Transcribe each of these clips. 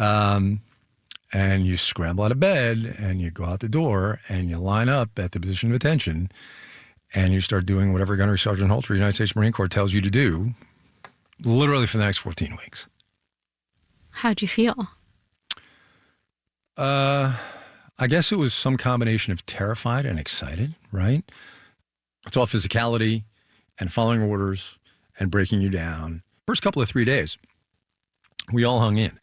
And you scramble out of bed and you go out the door and you line up at the position of attention and you start doing whatever Gunnery Sergeant Holter, United States Marine Corps, tells you to do, literally for the next 14 weeks. How'd you feel? I guess it was some combination of terrified and excited, right? It's all physicality and following orders and breaking you down. First couple of 3 days, we all hung in.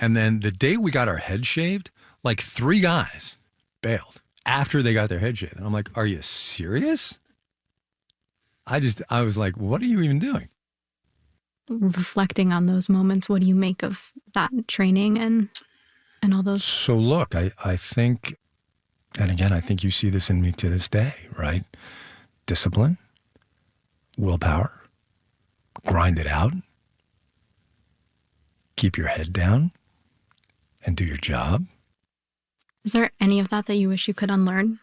And then the day we got our heads shaved, like 3 guys bailed after they got their head shaved. And I'm like, are you serious? I was like, what are you even doing? Reflecting on those moments, what do you make of that training and all those? So look, I think, and again, I think you see this in me to this day, right? Discipline, willpower, grind it out, keep your head down, and do your job. Is there any of that you wish you could unlearn?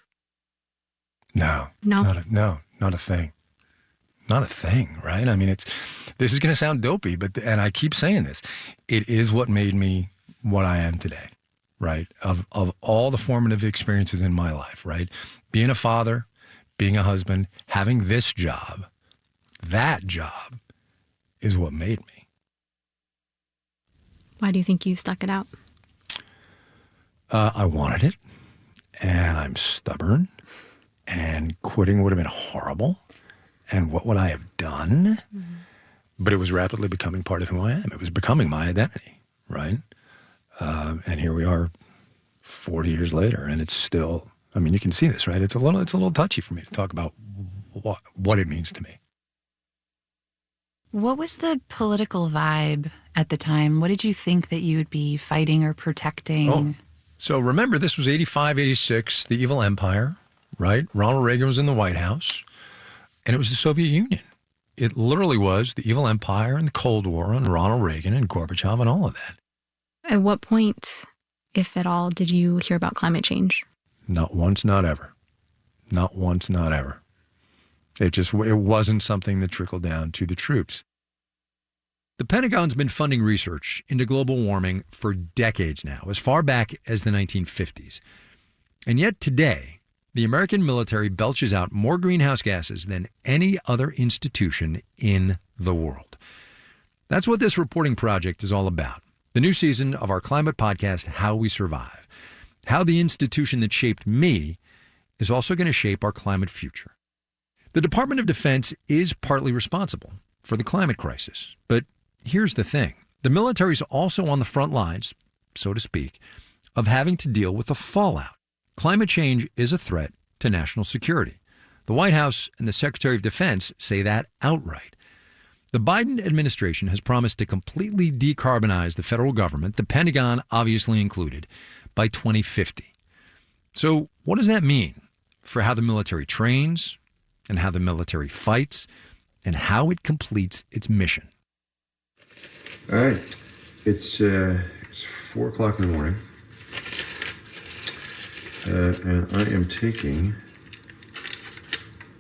No. No? Not a thing. Not a thing, right? I mean, this is going to sound dopey, and I keep saying this, it is what made me what I am today, right? Of all the formative experiences in my life, right? Being a father, being a husband, having this job, that job is what made me. Why do you think you stuck it out? I wanted it, and I'm stubborn, and quitting would have been horrible, and what would I have done? Mm-hmm. But it was rapidly becoming part of who I am. It was becoming my identity, right? And here we are 40 years later, and it's still, I mean, you can see this, right? It's a little touchy for me to talk about what it means to me. What was the political vibe at the time? What did you think that you would be fighting or protecting? Oh. So remember, this was 85, 86, the evil empire, right? Ronald Reagan was in the White House, and it was the Soviet Union. It literally was the evil empire and the Cold War and Ronald Reagan and Gorbachev and all of that. At what point, if at all, did you hear about climate change? Not once, not ever. Not once, not ever. It wasn't something that trickled down to the troops. The Pentagon's been funding research into global warming for decades now, as far back as the 1950s. And yet today, the American military belches out more greenhouse gases than any other institution in the world. That's what this reporting project is all about. The new season of our climate podcast, How We Survive. How the institution that shaped me is also going to shape our climate future. The Department of Defense is partly responsible for the climate crisis, but here's the thing. The military is also on the front lines, so to speak, of having to deal with the fallout. Climate change is a threat to national security. The White House and the Secretary of Defense say that outright. The Biden administration has promised to completely decarbonize the federal government, the Pentagon obviously included, by 2050. So what does that mean for how the military trains and how the military fights and how it completes its mission? All right, it's 4 o'clock in the morning, and I am taking,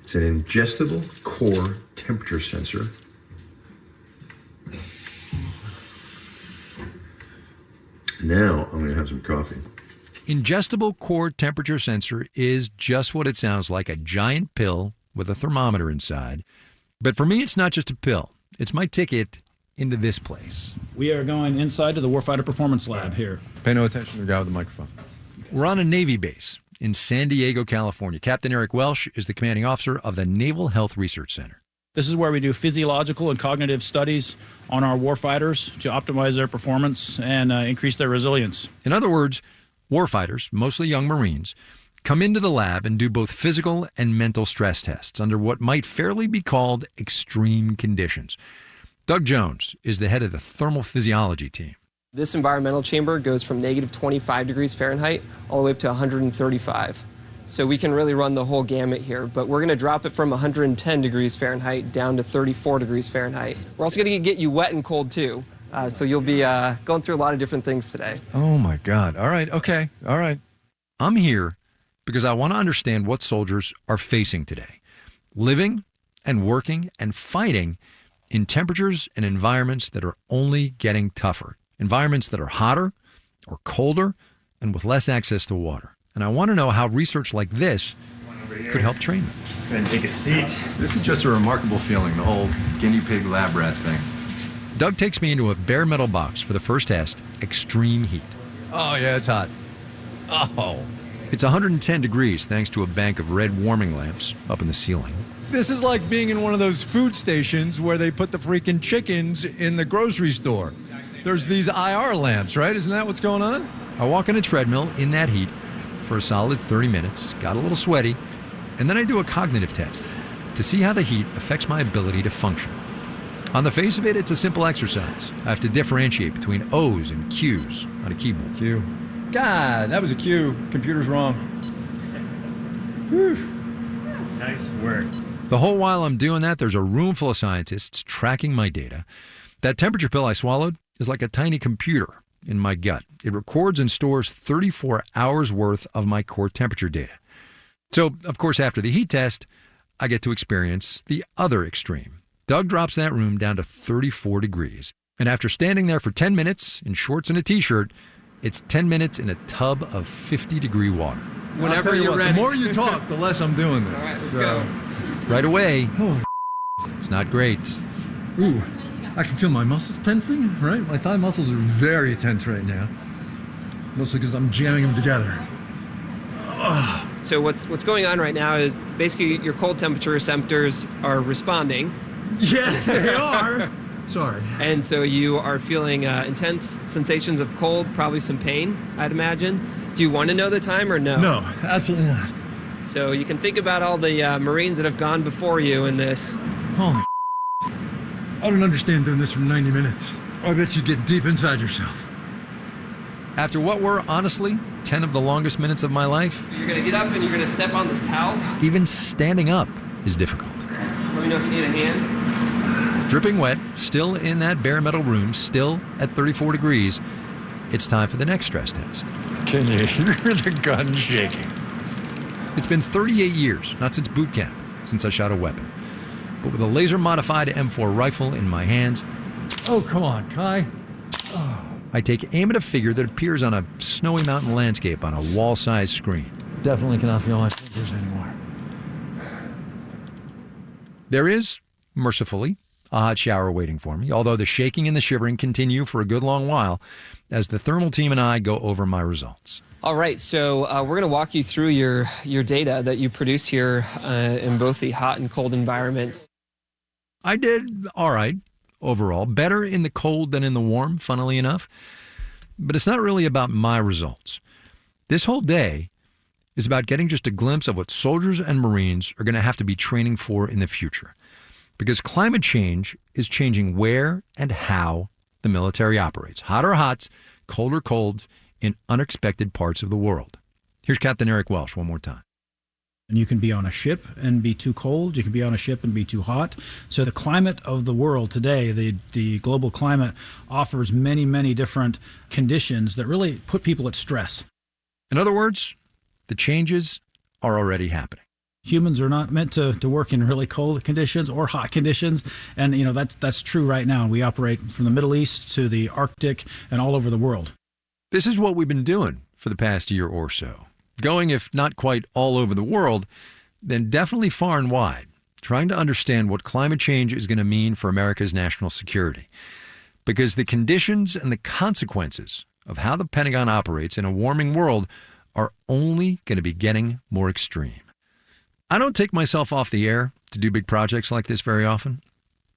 it's an ingestible core temperature sensor. Now I'm going to have some coffee. Ingestible core temperature sensor is just what it sounds like, a giant pill with a thermometer inside. But for me, it's not just a pill. It's my ticket into this place. We are going inside to the Warfighter Performance Lab here. Pay no attention to the guy with the microphone. We're on a Navy base in San Diego, California. Captain Eric Welsh is the commanding officer of the Naval Health Research Center. This is where we do physiological and cognitive studies on our warfighters to optimize their performance and increase their resilience. In other words, warfighters, mostly young Marines, come into the lab and do both physical and mental stress tests under what might fairly be called extreme conditions. Doug Jones is the head of the thermal physiology team. This environmental chamber goes from negative 25 degrees Fahrenheit all the way up to 135. So we can really run the whole gamut here, but we're going to drop it from 110 degrees Fahrenheit down to 34 degrees Fahrenheit. We're also going to get you wet and cold too. So you'll be going through a lot of different things today. Oh my God. All right. Okay. All right. I'm here because I want to understand what soldiers are facing today, living and working and fighting in temperatures and environments that are only getting tougher, environments that are hotter, or colder and with less access to water. And I want to know how research like this could help train them. Go ahead and take a seat. This is just a remarkable feeling, the whole guinea pig lab rat thing. Doug takes me into a bare metal box for the first test, extreme heat. Oh, yeah, it's hot. Oh. It's 110 degrees thanks to a bank of red warming lamps up in the ceiling. This is like being in one of those food stations where they put the freaking chickens in the grocery store. There's these IR lamps, right? Isn't that what's going on? I walk on a treadmill in that heat for a solid 30 minutes, got a little sweaty, and then I do a cognitive test to see how the heat affects my ability to function. On the face of it, it's a simple exercise. I have to differentiate between O's and Q's on a keyboard. Q. God, that was a Q. Computer's wrong. Whew. Nice work. The whole while I'm doing that, there's a room full of scientists tracking my data. That temperature pill I swallowed is like a tiny computer in my gut. It records and stores 34 hours worth of my core temperature data. So, of course, after the heat test, I get to experience the other extreme. Doug drops that room down to 34 degrees. And after standing there for 10 minutes in shorts and a t-shirt, it's 10 minutes in a tub of 50-degree water. Whenever you're ready. The more you talk, the less I'm doing this. All right, let's go. Right away, Holy it's not great. Ooh, I can feel my muscles tensing, right? My thigh muscles are very tense right now. Mostly because I'm jamming them together. So what's going on right now is basically your cold temperature receptors are responding, Yes, they are. Sorry. and so you are feeling intense sensations of cold, probably some pain, I'd imagine. Do you want to know the time or no? No, absolutely not. So you can think about all the Marines that have gone before you in this. Holy I don't understand doing this for 90 minutes. I bet you get deep inside yourself. After what were, honestly, 10 of the longest minutes of my life, You're going to get up and you're going to step on this towel. even standing up is difficult. Let me know if you need a hand. Dripping wet, still in that bare metal room, still at 34 degrees, it's time for the next stress test. Can you hear the gun shaking? It's been 38 years, not since boot camp, since I shot a weapon. But with a laser-modified M4 rifle in my hands, Oh, come on, Kai. I take aim at a figure that appears on a snowy mountain landscape on a wall-sized screen. Definitely cannot feel my fingers anymore. There is, mercifully, a hot shower waiting for me, although the shaking and the shivering continue for a good long while as the thermal team and I go over my results. All right, so we're going to walk you through your data that you produce here in both the hot and cold environments. I did all right overall, better in the cold than in the warm, funnily enough. But it's not really about my results. This whole day is about getting just a glimpse of what soldiers and Marines are going to have to be training for in the future. Because climate change is changing where and how the military operates. Hot or hots, cold or colds, in unexpected parts of the world. Here's Captain Eric Welsh one more time. And you can be on a ship and be too cold. You can be on a ship and be too hot. So the climate of the world today, the global climate, offers many, many different conditions that really put people at stress. In other words, the changes are already happening. Humans are not meant to work in really cold conditions or hot conditions. And, that's true right now. We operate from the Middle East to the Arctic and all over the world. This is what we've been doing for the past year or so. Going, if not quite all over the world, then definitely far and wide, trying to understand what climate change is going to mean for America's national security. Because the conditions and the consequences of how the Pentagon operates in a warming world are only going to be getting more extreme. I don't take myself off the air to do big projects like this very often.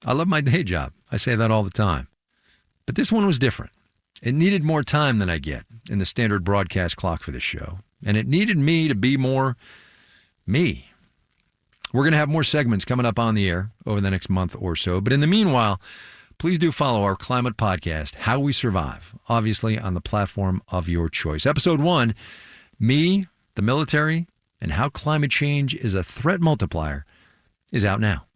I love my day job. I say that all the time. But this one was different. It needed more time than I get in the standard broadcast clock for this show. And it needed me to be more me. We're going to have more segments coming up on the air over the next month or so. But in the meanwhile, please do follow our climate podcast, How We Survive, obviously on the platform of your choice. Episode 1, Me, the Military, and How Climate Change is a Threat Multiplier, is out now.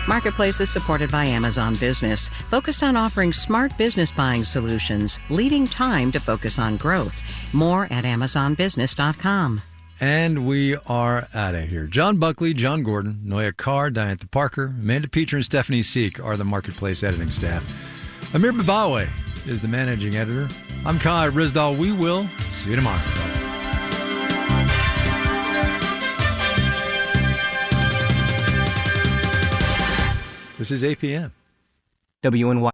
Marketplace is supported by Amazon Business, focused on offering smart business buying solutions, leading time to focus on growth. More at AmazonBusiness.com. And we are out of here. John Buckley, John Gordon, Noya Carr, Diantha Parker, Amanda Peter, and Stephanie Seek are the Marketplace editing staff. Amir Babawe is the managing editor. I'm Kai Rizdal. We will see you tomorrow. This is APM. WNY